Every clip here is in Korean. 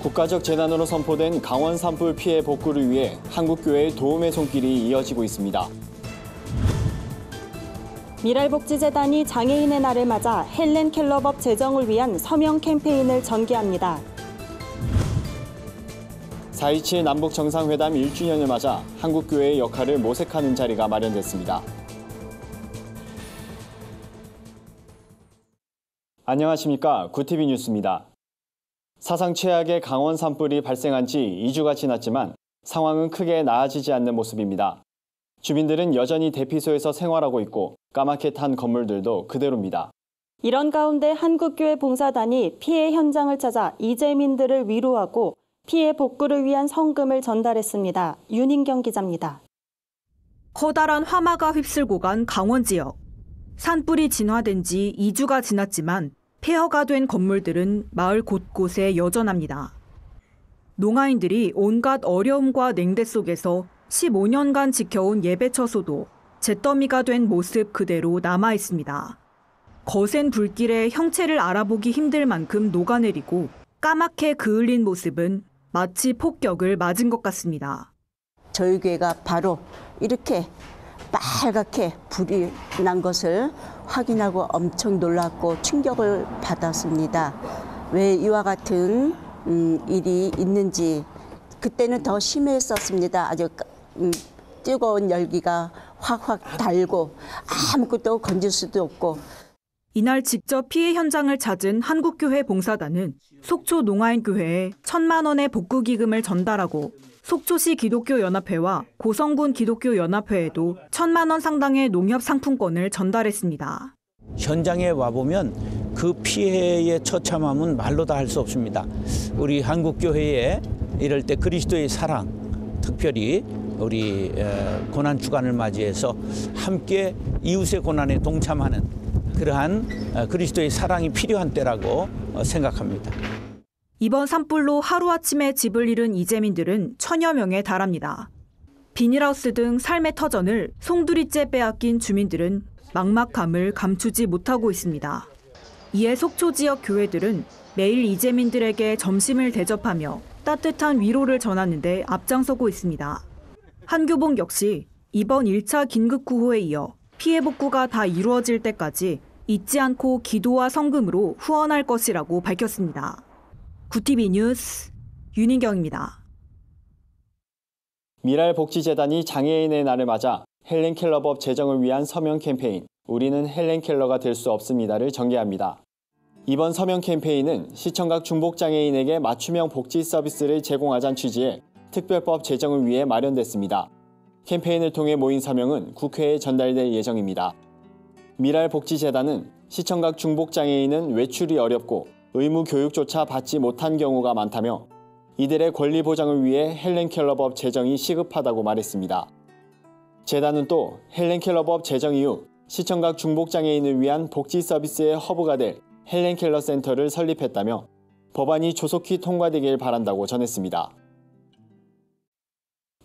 국가적 재난으로 선포된 강원 산불 피해 복구를 위해 한국교회의 도움의 손길이 이어지고 있습니다. 미랄복지재단이 장애인의 날을 맞아 헬렌 켈러법 제정을 위한 서명 캠페인을 전개합니다. 4.27 남북정상회담 1주년을 맞아 한국교회의 역할을 모색하는 자리가 마련됐습니다. 안녕하십니까. 구티비 뉴스입니다. 사상 최악의 강원 산불이 발생한 지 2주가 지났지만 상황은 크게 나아지지 않는 모습입니다. 주민들은 여전히 대피소에서 생활하고 있고 까맣게 탄 건물들도 그대로입니다. 이런 가운데 한국교회 봉사단이 피해 현장을 찾아 이재민들을 위로하고 피해 복구를 위한 성금을 전달했습니다. 윤인경 기자입니다. 커다란 화마가 휩쓸고 간 강원 지역. 산불이 진화된 지 2주가 지났지만 폐허가 된 건물들은 마을 곳곳에 여전합니다. 농아인들이 온갖 어려움과 냉대 속에서 15년간 지켜온 예배처소도 잿더미가 된 모습 그대로 남아 있습니다. 거센 불길에 형체를 알아보기 힘들 만큼 녹아내리고 까맣게 그을린 모습은 마치 폭격을 맞은 것 같습니다. 저희 교회가 바로 이렇게 빨갛게 불이 난 것을 확인하고 엄청 놀랐고 충격을 받았습니다. 왜 이와 같은 일이 있는지 그때는 더 심했었습니다. 아주 뜨거운 열기가 확확 달고 아무것도 건질 수도 없고. 이날 직접 피해 현장을 찾은 한국교회 봉사단은 속초 농아인교회에 1,000만 원의 복구 기금을 전달하고 속초시 기독교연합회와 고성군 기독교연합회에도 1,000만 원 상당의 농협 상품권을 전달했습니다. 현장에 와보면 그 피해의 처참함은 말로 다 할 수 없습니다. 우리 한국교회에 이럴 때 그리스도의 사랑, 특별히 우리 고난 주간을 맞이해서 함께 이웃의 고난에 동참하는 그러한 그리스도의 사랑이 필요한 때라고 생각합니다. 이번 산불로 하루아침에 집을 잃은 이재민들은 1,000여 명에 달합니다. 비닐하우스 등 삶의 터전을 송두리째 빼앗긴 주민들은 막막함을 감추지 못하고 있습니다. 이에 속초 지역 교회들은 매일 이재민들에게 점심을 대접하며 따뜻한 위로를 전하는데 앞장서고 있습니다. 한교봉 역시 이번 1차 긴급구호에 이어 피해 복구가 다 이루어질 때까지 잊지 않고 기도와 성금으로 후원할 것이라고 밝혔습니다. 구티비 뉴스 윤인경입니다. 미랄복지재단이 장애인의 날을 맞아 헬렌 켈러법 제정을 위한 서명 캠페인 우리는 헬렌 켈러가 될 수 없습니다를 전개합니다. 이번 서명 캠페인은 시청각 중복장애인에게 맞춤형 복지 서비스를 제공하자는 취지의 특별법 제정을 위해 마련됐습니다. 캠페인을 통해 모인 서명은 국회에 전달될 예정입니다. 미랄복지재단은 시청각 중복장애인은 외출이 어렵고 의무 교육조차 받지 못한 경우가 많다며 이들의 권리 보장을 위해 헬렌 켈러법 제정이 시급하다고 말했습니다. 재단은 또 헬렌 켈러법 제정 이후 시청각 중복장애인을 위한 복지 서비스의 허브가 될 헬렌 켈러 센터를 설립했다며 법안이 조속히 통과되길 바란다고 전했습니다.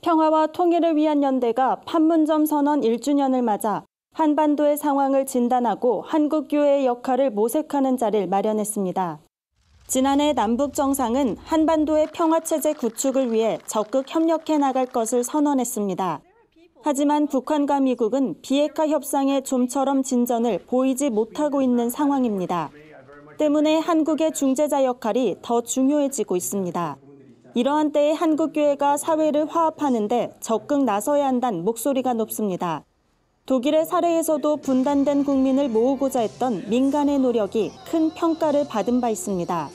평화와 통일을 위한 연대가 판문점 선언 1주년을 맞아 한반도의 상황을 진단하고 한국교회의 역할을 모색하는 자리를 마련했습니다. 지난해 남북 정상은 한반도의 평화체제 구축을 위해 적극 협력해 나갈 것을 선언했습니다. 하지만 북한과 미국은 비핵화 협상의 좀처럼 진전을 보이지 못하고 있는 상황입니다. 때문에 한국의 중재자 역할이 더 중요해지고 있습니다. 이러한 때에 한국교회가 사회를 화합하는 데 적극 나서야 한다는 목소리가 높습니다. 독일의 사례에서도 분단된 국민을 모으고자 했던 민간의 노력이 큰 평가를 받은 바 있습니다.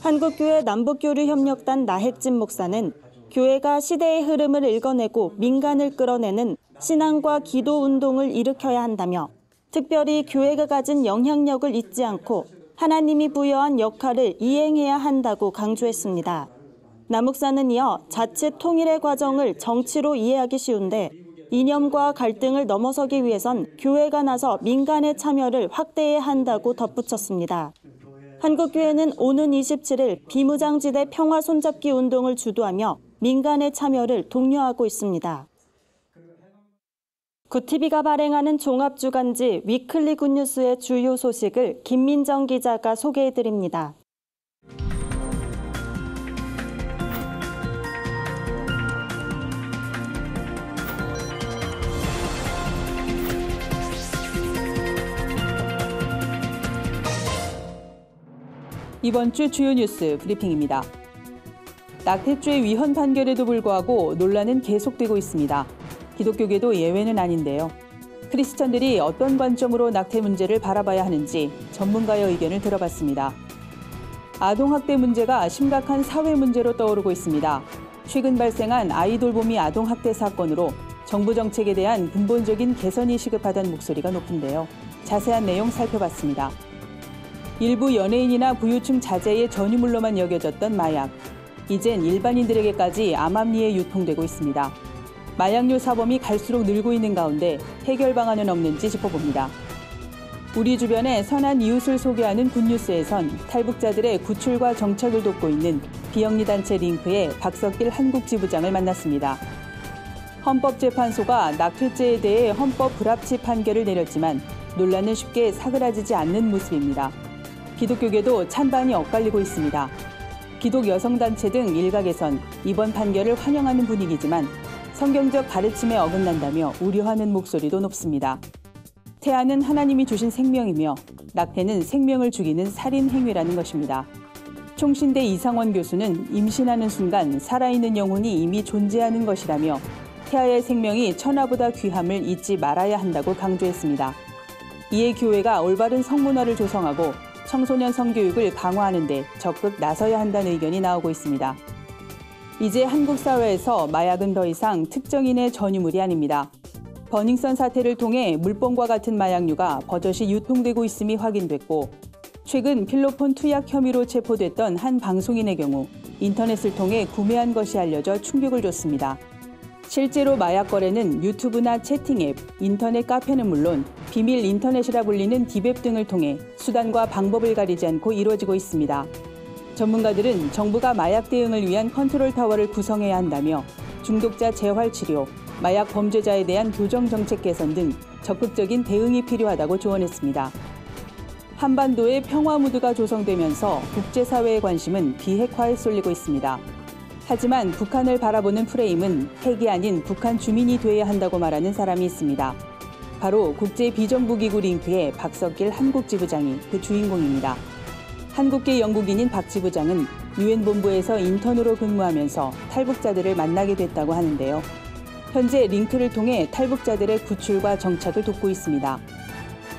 한국교회 남북교류협력단 나핵진 목사는 교회가 시대의 흐름을 읽어내고 민간을 끌어내는 신앙과 기도 운동을 일으켜야 한다며 특별히 교회가 가진 영향력을 잊지 않고 하나님이 부여한 역할을 이행해야 한다고 강조했습니다. 나 목사는 이어 자칫 통일의 과정을 정치로 이해하기 쉬운데 이념과 갈등을 넘어서기 위해선 교회가 나서 민간의 참여를 확대해야 한다고 덧붙였습니다. 한국교회는 오는 27일 비무장지대 평화 손잡기 운동을 주도하며 민간의 참여를 독려하고 있습니다. 구티비가 발행하는 종합주간지 위클리 굿뉴스의 주요 소식을 김민정 기자가 소개해드립니다. 이번 주 주요 뉴스 브리핑입니다. 낙태죄 위헌 판결에도 불구하고 논란은 계속되고 있습니다. 기독교계도 예외는 아닌데요. 크리스찬들이 어떤 관점으로 낙태 문제를 바라봐야 하는지 전문가의 의견을 들어봤습니다. 아동학대 문제가 심각한 사회 문제로 떠오르고 있습니다. 최근 발생한 아이 돌보미 아동학대 사건으로 정부 정책에 대한 근본적인 개선이 시급하다는 목소리가 높은데요. 자세한 내용 살펴봤습니다. 일부 연예인이나 부유층 자제의 전유물로만 여겨졌던 마약. 이젠 일반인들에게까지 암암리에 유통되고 있습니다. 마약류 사범이 갈수록 늘고 있는 가운데 해결 방안은 없는지 짚어봅니다. 우리 주변의 선한 이웃을 소개하는 굿뉴스에선 탈북자들의 구출과 정착을 돕고 있는 비영리단체 링크의 박석길 한국지부장을 만났습니다. 헌법재판소가 낙태죄에 대해 헌법 불합치 판결을 내렸지만 논란은 쉽게 사그라지지 않는 모습입니다. 기독교계도 찬반이 엇갈리고 있습니다. 기독 여성단체 등 일각에선 이번 판결을 환영하는 분위기지만 성경적 가르침에 어긋난다며 우려하는 목소리도 높습니다. 태아는 하나님이 주신 생명이며 낙태는 생명을 죽이는 살인 행위라는 것입니다. 총신대 이상원 교수는 임신하는 순간 살아있는 영혼이 이미 존재하는 것이라며 태아의 생명이 천하보다 귀함을 잊지 말아야 한다고 강조했습니다. 이에 교회가 올바른 성문화를 조성하고 청소년 성교육을 강화하는 데 적극 나서야 한다는 의견이 나오고 있습니다. 이제 한국 사회에서 마약은 더 이상 특정인의 전유물이 아닙니다. 버닝썬 사태를 통해 물범과 같은 마약류가 버젓이 유통되고 있음이 확인됐고 최근 필로폰 투약 혐의로 체포됐던 한 방송인의 경우 인터넷을 통해 구매한 것이 알려져 충격을 줬습니다. 실제로 마약 거래는 유튜브나 채팅 앱, 인터넷 카페는 물론 비밀 인터넷이라 불리는 딥앱 등을 통해 수단과 방법을 가리지 않고 이루어지고 있습니다. 전문가들은 정부가 마약 대응을 위한 컨트롤 타워를 구성해야 한다며 중독자 재활 치료, 마약 범죄자에 대한 교정 정책 개선 등 적극적인 대응이 필요하다고 조언했습니다. 한반도의 평화 무드가 조성되면서 국제사회의 관심은 비핵화에 쏠리고 있습니다. 하지만 북한을 바라보는 프레임은 핵이 아닌 북한 주민이 돼야 한다고 말하는 사람이 있습니다. 바로 국제비정부기구 링크의 박석길 한국지부장이 그 주인공입니다. 한국계 영국인인 박 지부장은 유엔 본부에서 인턴으로 근무하면서 탈북자들을 만나게 됐다고 하는데요. 현재 링크를 통해 탈북자들의 구출과 정착을 돕고 있습니다.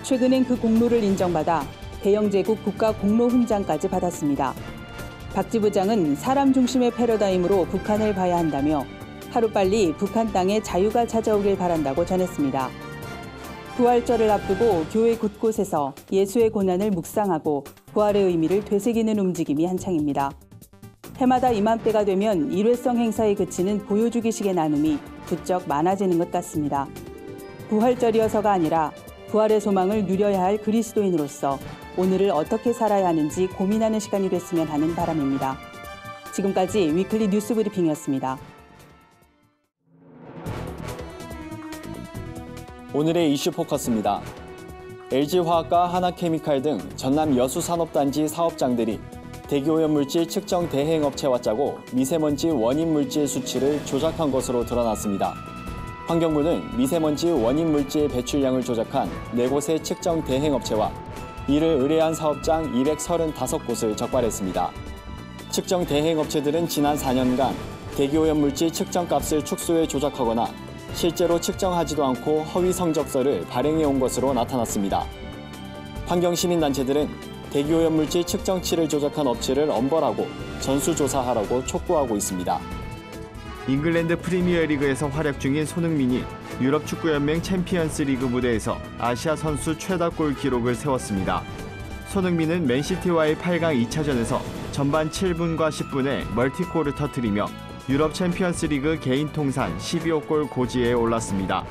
최근엔 그 공로를 인정받아 대영제국 국가공로훈장까지 받았습니다. 박 지부장은 사람 중심의 패러다임으로 북한을 봐야 한다며 하루빨리 북한 땅에 자유가 찾아오길 바란다고 전했습니다. 부활절을 앞두고 교회 곳곳에서 예수의 고난을 묵상하고 부활의 의미를 되새기는 움직임이 한창입니다. 해마다 이맘때가 되면 일회성 행사에 그치는 보여주기식의 나눔이 부쩍 많아지는 것 같습니다. 부활절이어서가 아니라 부활의 소망을 누려야 할 그리스도인으로서 오늘을 어떻게 살아야 하는지 고민하는 시간이 됐으면 하는 바람입니다. 지금까지 위클리 뉴스 브리핑이었습니다. 오늘의 이슈 포커스입니다. LG화학과 하나케미칼 등 전남 여수산업단지 사업장들이 대기오염물질 측정 대행업체와 짜고 미세먼지 원인 물질 수치를 조작한 것으로 드러났습니다. 환경부는 미세먼지 원인 물질 배출량을 조작한 4곳의 측정 대행업체와 이를 의뢰한 사업장 235곳을 적발했습니다. 측정 대행업체들은 지난 4년간 대기오염물질 측정값을 축소해 조작하거나 실제로 측정하지도 않고 허위 성적서를 발행해온 것으로 나타났습니다. 환경시민단체들은 대기오염물질 측정치를 조작한 업체를 엄벌하고 전수조사하라고 촉구하고 있습니다. 잉글랜드 프리미어리그에서 활약 중인 손흥민이 유럽축구연맹 챔피언스 리그 무대에서 아시아 선수 최다골 기록을 세웠습니다. 손흥민은 맨시티와의 8강 2차전에서 전반 7분과 10분에 멀티골을 터뜨리며 유럽 챔피언스 리그 개인 통산 12호 골 고지에 올랐습니다.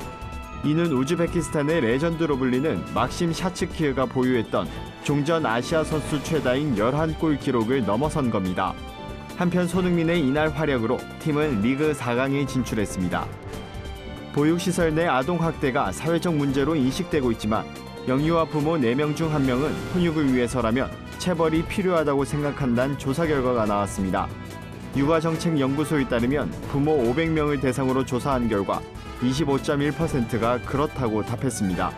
이는 우즈베키스탄의 레전드로 불리는 막심 샤츠키르가 보유했던 종전 아시아 선수 최다인 11골 기록을 넘어선 겁니다. 한편 손흥민의 이날 활약으로 팀은 리그 4강에 진출했습니다. 보육시설 내 아동학대가 사회적 문제로 인식되고 있지만 영유아 부모 4명 중 1명은 훈육을 위해서라면 체벌이 필요하다고 생각한다는 조사 결과가 나왔습니다. 육아정책연구소에 따르면 부모 500명을 대상으로 조사한 결과 25.1%가 그렇다고 답했습니다.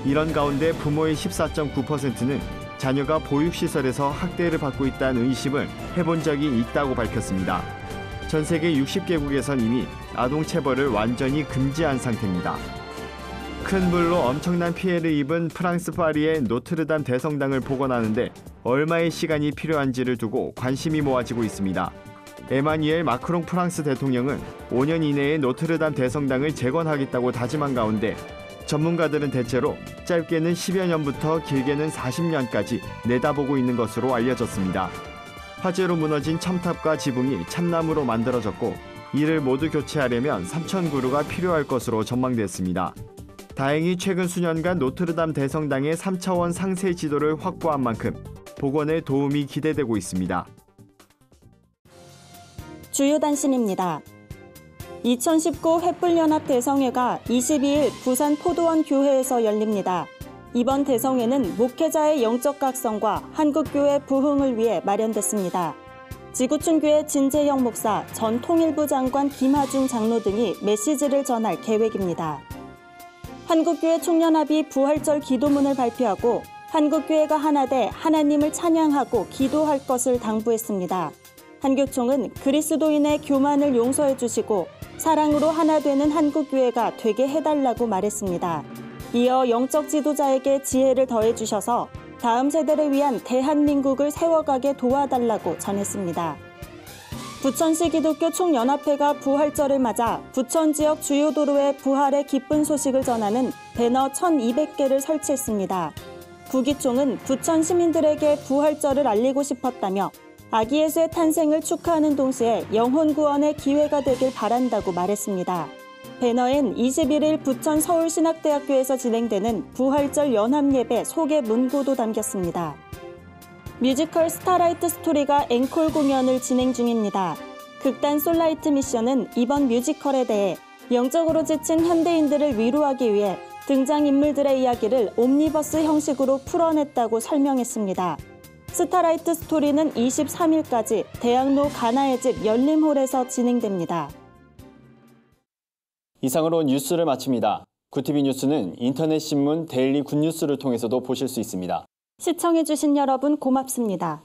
이런 가운데 부모의 14.9%는 자녀가 보육시설에서 학대를 받고 있다는 의심을 해본 적이 있다고 밝혔습니다. 전 세계 60개국에선 이미 아동체벌을 완전히 금지한 상태입니다. 큰 불로 엄청난 피해를 입은 프랑스 파리의 노트르담 대성당을 복원하는데 얼마의 시간이 필요한지를 두고 관심이 모아지고 있습니다. 에마뉘엘 마크롱 프랑스 대통령은 5년 이내에 노트르담 대성당을 재건하겠다고 다짐한 가운데 전문가들은 대체로 짧게는 10여 년부터 길게는 40년까지 내다보고 있는 것으로 알려졌습니다. 화재로 무너진 첨탑과 지붕이 참나무로 만들어졌고 이를 모두 교체하려면 3,000그루가 필요할 것으로 전망됐습니다. 다행히 최근 수년간 노트르담 대성당의 3차원 상세 지도를 확보한 만큼 복원에 도움이 기대되고 있습니다. 주요 단신입니다. 2019 횃불연합 대성회가 22일 부산 포도원 교회에서 열립니다. 이번 대성회는 목회자의 영적 각성과 한국교회 부흥을 위해 마련됐습니다. 지구촌교회 진재영 목사, 전 통일부 장관 김하중 장로 등이 메시지를 전할 계획입니다. 한국교회 총연합이 부활절 기도문을 발표하고 한국교회가 하나 돼 하나님을 찬양하고 기도할 것을 당부했습니다. 한교총은 그리스도인의 교만을 용서해 주시고 사랑으로 하나 되는 한국교회가 되게 해달라고 말했습니다. 이어 영적 지도자에게 지혜를 더해 주셔서 다음 세대를 위한 대한민국을 세워가게 도와달라고 전했습니다. 부천시 기독교 총연합회가 부활절을 맞아 부천 지역 주요 도로에 부활의 기쁜 소식을 전하는 배너 1,200개를 설치했습니다. 부기총은 부천 시민들에게 부활절을 알리고 싶었다며 아기 예수의 탄생을 축하하는 동시에 영혼 구원의 기회가 되길 바란다고 말했습니다. 배너엔 21일 부천 서울신학대학교에서 진행되는 부활절 연합예배 소개 문구도 담겼습니다. 뮤지컬 스타라이트 스토리가 앵콜 공연을 진행 중입니다. 극단 솔라이트 미션은 이번 뮤지컬에 대해 영적으로 지친 현대인들을 위로하기 위해 등장인물들의 이야기를 옴니버스 형식으로 풀어냈다고 설명했습니다. 스타라이트 스토리는 23일까지 대학로 가나의 집 열림홀에서 진행됩니다. 이상으로 뉴스를 마칩니다. 구티비 뉴스는 인터넷 신문 데일리 굿뉴스를 통해서도 보실 수 있습니다. 시청해주신 여러분 고맙습니다.